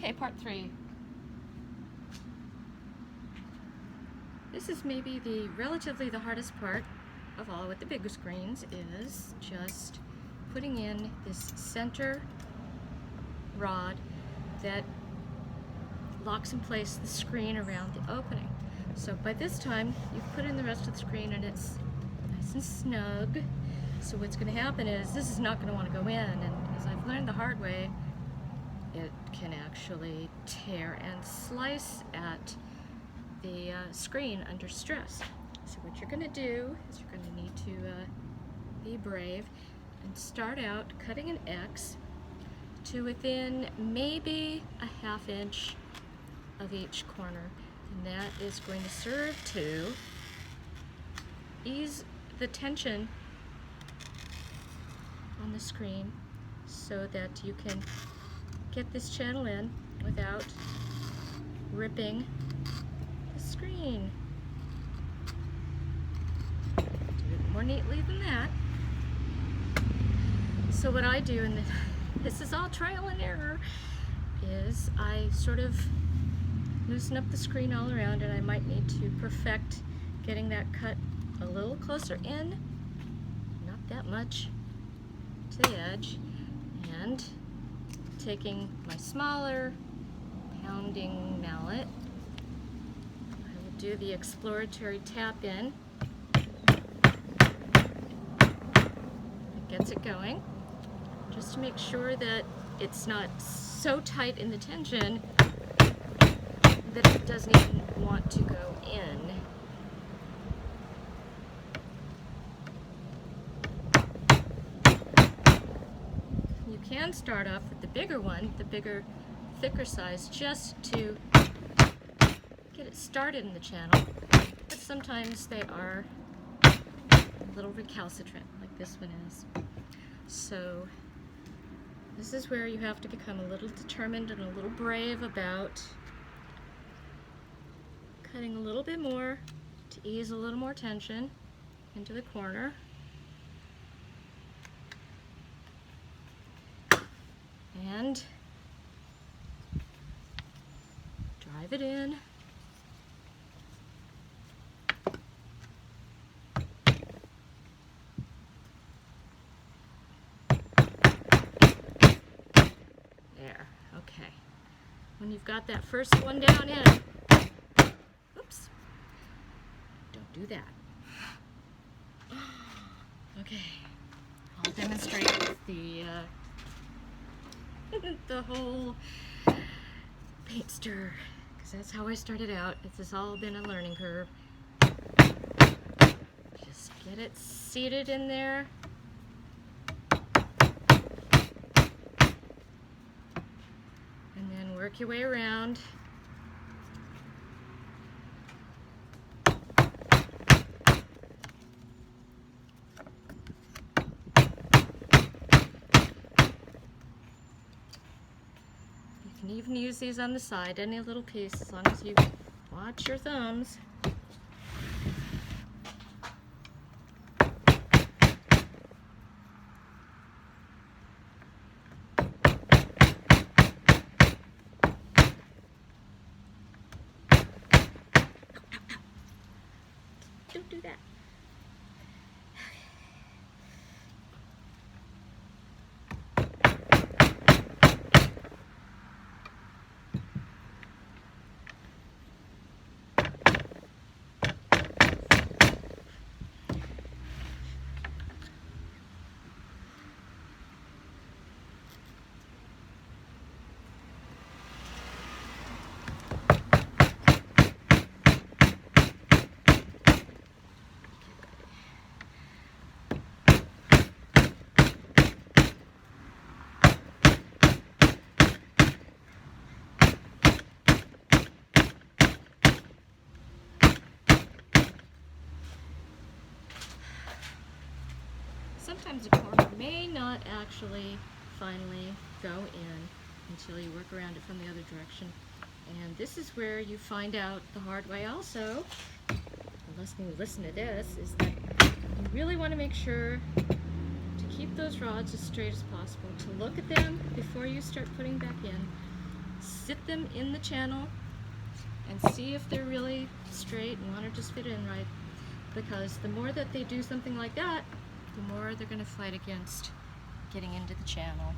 Okay, part 3. This is maybe relatively the hardest part of all with the bigger screens, is just putting in this center rod that locks in place the screen around the opening. So by this time, you've put in the rest of the screen and it's nice and snug. So what's going to happen is this is not going to want to go in, and as I've learned the hard way, it can actually tear and slice at the screen under stress. So what you're going to do is you're going to need to be brave and start out cutting an X to within maybe a ½ inch of each corner, and that is going to serve to ease the tension on the screen so that you can get this channel in without ripping the screen. Do it more neatly than that. So what I do, and this is all trial and error, is I sort of loosen up the screen all around, and I might need to perfect getting that cut a little closer in, not that much, to the edge, and taking my smaller pounding mallet, I will do the exploratory tap in. It gets it going, just to make sure that it's not so tight in the tension that it doesn't even want to go in. You can start off with the bigger one, the bigger, thicker size, just to get it started in the channel, but sometimes they are a little recalcitrant, like this one is. So this is where you have to become a little determined and a little brave about cutting a little bit more to ease a little more tension into the corner. And drive it in. There, okay. When you've got that first one down in, oops, don't do that. Okay, I'll demonstrate the whole paint stir, because that's how I started out. This has all been a learning curve. Just get it seated in there. And then work your way around. You can even use these on the side, any little piece, as long as you watch your thumbs. Don't do that. Sometimes a corner may not actually finally go in until you work around it from the other direction. And this is where you find out the hard way also, unless you listen to this, is that you really want to make sure to keep those rods as straight as possible, to look at them before you start putting back in, sit them in the channel and see if they're really straight and want to just fit in right. Because the more that they do something like that, the more they're going to fight against getting into the channel.